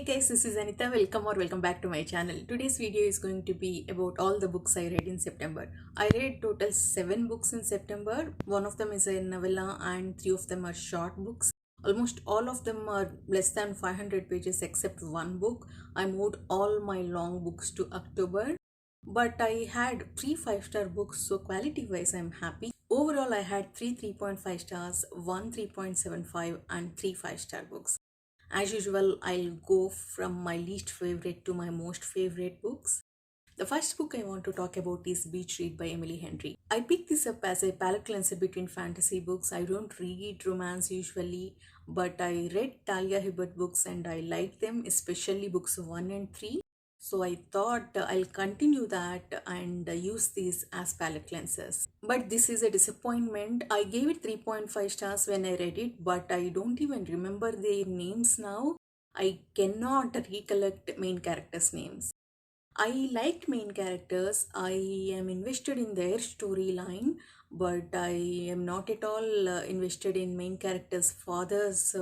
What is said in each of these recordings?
guys, this is Anita. Welcome back to my channel. Today's video is going to be about all the books I read in September. I read total 7 books in September. One of them is a novella and 3 of them are short books. Almost all of them are less than 500 pages except one book. I moved all my long books to October. But I had 3 5-star books, so quality wise I'm happy. Overall, I had 3 3.5 stars, 1 3.75 and 3 5-star books. As usual, I'll go from my least favorite to my most favorite books. The first book I want to talk about is Beach Read by Emily Henry. I picked this up as a palate cleanser between fantasy books. I don't read romance usually, but I read Talia Hibbert books and I liked them, especially books 1 and 3. So I thought I'll continue that and use these as palette cleansers. But this is a disappointment. I gave it 3.5 stars when I read it, but I don't even remember their names now. I cannot recollect main characters' names. I liked main characters. I am invested in their storyline, but I am not at all invested in main character's father's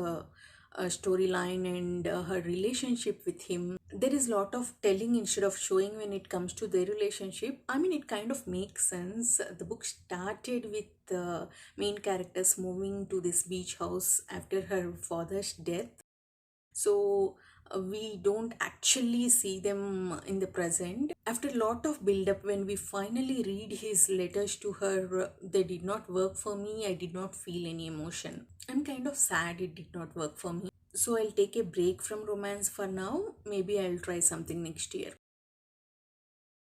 storyline and her relationship with him. There is a lot of telling instead of showing when it comes to their relationship. I mean, it kind of makes sense. The book started with the main characters moving to this beach house after her father's death. So we don't actually see them in the present. After a lot of build up, when we finally read his letters to her, they did not work for me. I did not feel any emotion. I'm kind of sad it did not work for me. So I'll take a break from romance for now. Maybe I'll try something next year.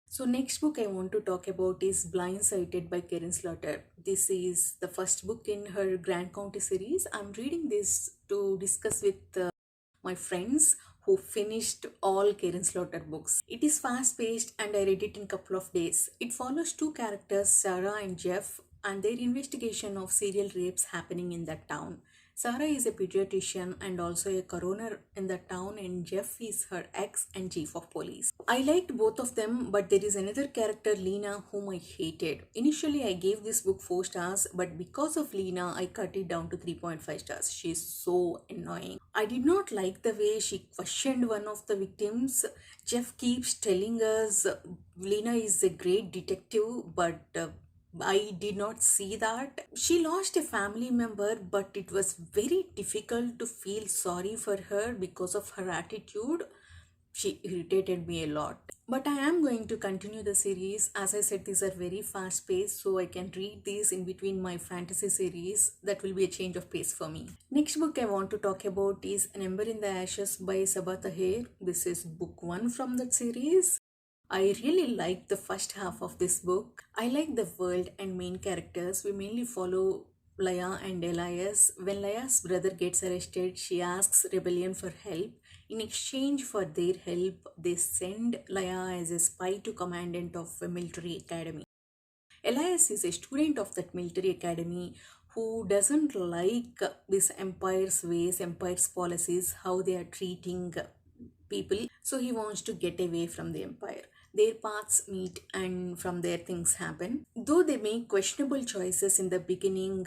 So next book I want to talk about is Blindsighted by Karen Slaughter. This is the first book in her Grand County series. I'm reading this to discuss with my friends who finished all Karen Slaughter books. It is fast paced and I read it in a couple of days. It follows two characters, Sarah and Jeff, and their investigation of serial rapes happening in that town. Sarah is a pediatrician and also a coroner in the town, and Jeff is her ex and chief of police. I liked both of them, but there is another character, Lena, whom I hated. Initially, I gave this book 4 stars, but because of Lena, I cut it down to 3.5 stars. She is so annoying. I did not like the way she questioned one of the victims. Jeff keeps telling us Lena is a great detective, but I did not see that. She lost a family member, but it was very difficult to feel sorry for her because of her attitude. She irritated me a lot. But I am going to continue the series. As I said, these are very fast paced, so I can read these in between my fantasy series. That will be a change of pace for me. Next book I want to talk about is An Ember in the Ashes by Sabaa Tahir. This is book 1 from that series. I really like the first half of this book. I like the world and main characters. We mainly follow Laya and Elias. When Laya's brother gets arrested, she asks Rebellion for help. In exchange for their help, they send Laya as a spy to commandant of a military academy. Elias is a student of that military academy who doesn't like this empire's ways, empire's policies, how they are treating people. So he wants to get away from the empire. Their paths meet and from there things happen. Though they make questionable choices in the beginning,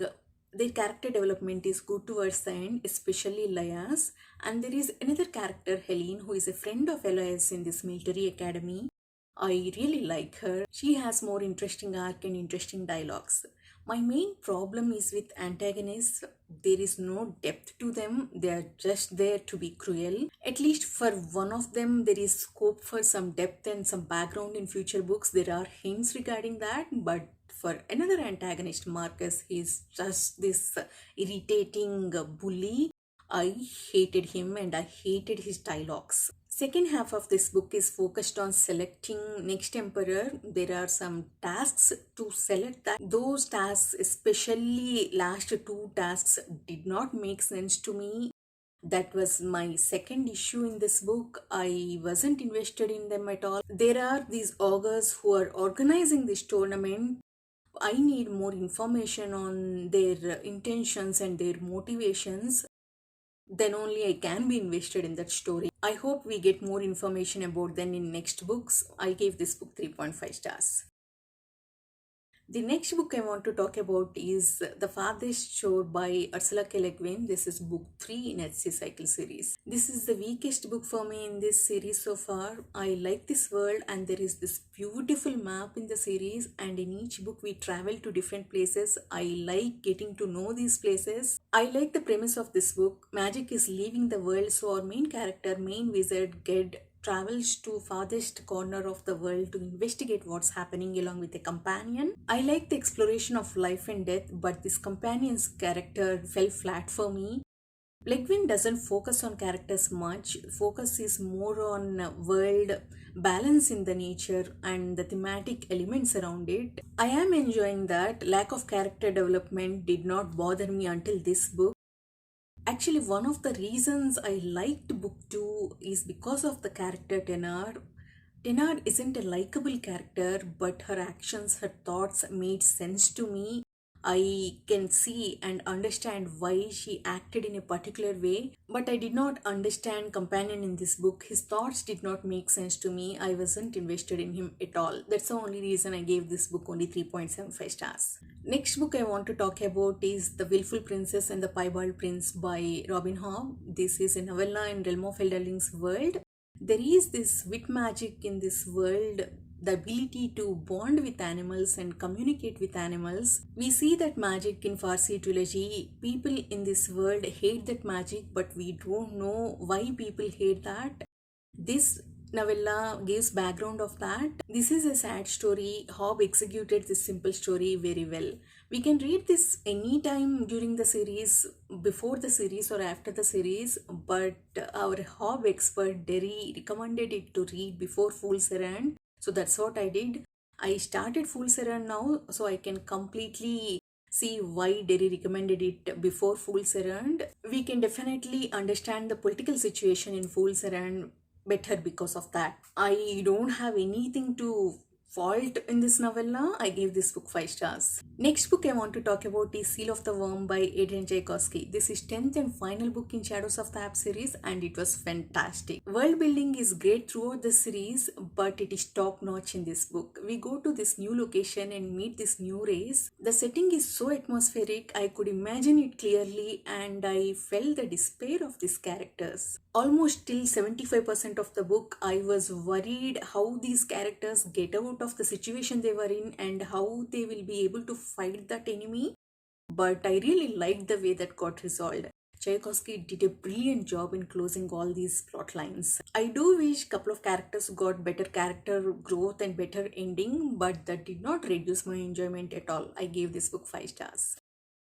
their character development is good towards the end, especially Laya's. And there is another character, Helene, who is a friend of Elias in this military academy. I really like her. She has more interesting arc and interesting dialogues. My main problem is with antagonists. There is no depth to them. They are just there to be cruel. At least for one of them, there is scope for some depth and some background in future books. There are hints regarding that. But for another antagonist, Marcus, he's just this irritating bully. I hated him and I hated his dialogues. Second half of this book is focused on selecting next emperor. There are some tasks to select that. Those tasks, especially last 2 tasks, did not make sense to me. That was my second issue in this book. I wasn't invested in them at all. There are these augurs who are organizing this tournament. I need more information on their intentions and their motivations. Then only I can be invested in that story. I hope we get more information about them in next books. I gave this book 3.5 stars. The next book I want to talk about is The Farthest Shore by Ursula K. Le Guin. This is book 3 in HC Cycle series. This is the weakest book for me in this series so far. I like this world and there is this beautiful map in the series, and in each book we travel to different places. I like getting to know these places. I like the premise of this book. Magic is leaving the world, so our main character, main wizard Ged, travels to farthest corner of the world to investigate what's happening along with a companion. I like the exploration of life and death, but this companion's character fell flat for me. Legwin doesn't focus on characters much. Focus is more on world balance in the nature and the thematic elements around it. I am enjoying that. Lack of character development did not bother me until this book. Actually, one of the reasons I liked book 2 is because of the character Tenard. Tenard isn't a likable character, but her actions, her thoughts made sense to me. I can see and understand why she acted in a particular way, but I did not understand Companion in this book. His thoughts did not make sense to me. I wasn't invested in him at all. That's the only reason I gave this book only 3.75 stars. Next book I want to talk about is The Willful Princess and the Piebald Prince by Robin Hobb. This is a novella in Realm of Elderling's world. There is this wit magic in this world, the ability to bond with animals and communicate with animals. We see that magic in Farsi trilogy. People in this world hate that magic, but we don't know why people hate that. This novella gives background of that. This is a sad story. Hobb executed this simple story very well. We can read this anytime during the series, before the series or after the series, but our Hobb expert Derry recommended it to read before Fool's Errand. So that's what I did. I started Fool's Errand now, so I can completely see why Derry recommended it before Fool's Errand. We can definitely understand the political situation in Fool's Errand better because of that. I don't have anything to fault in this novella. I gave this book 5 stars. Next book I want to talk about is Seal of the Worm by Adrian Tchaikovsky. This is 10th and final book in Shadows of the App series, and it was fantastic. World building is great throughout the series, but it is top notch in this book. We go to this new location and meet this new race. The setting is so atmospheric, I could imagine it clearly, and I felt the despair of these characters. Almost till 75% of the book, I was worried how these characters get out of the situation they were in and how they will be able to fight that enemy. But I really liked the way that got resolved. Tchaikovsky did a brilliant job in closing all these plot lines. I do wish a couple of characters got better character growth and better ending, but that did not reduce my enjoyment at all. I gave this book 5 stars.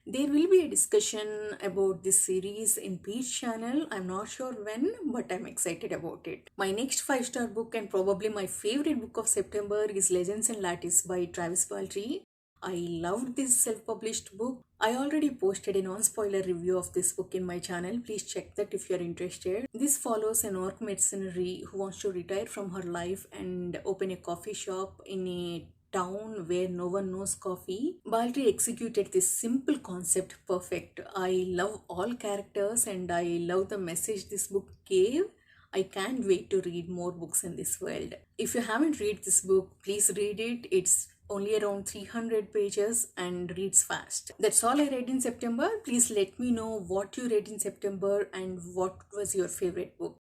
There will be a discussion about this series in Peach channel. I'm not sure when, but I'm excited about it. My next 5-star book and probably my favorite book of September is Legends and Lattice by Travis Baldree. I loved this self-published book. I already posted a non-spoiler review of this book in my channel. Please check that if you're interested. This follows an orc mercenary who wants to retire from her life and open a coffee shop in a town where no one knows coffee. Baldry executed this simple concept perfect. I love all characters and I love the message this book gave. I can't wait to read more books in this world. If you haven't read this book, please read it. It's only around 300 pages and reads fast. That's all I read in September. Please let me know what you read in September and what was your favorite book.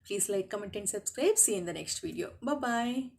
Please like, comment and subscribe. See you in the next video. Bye bye.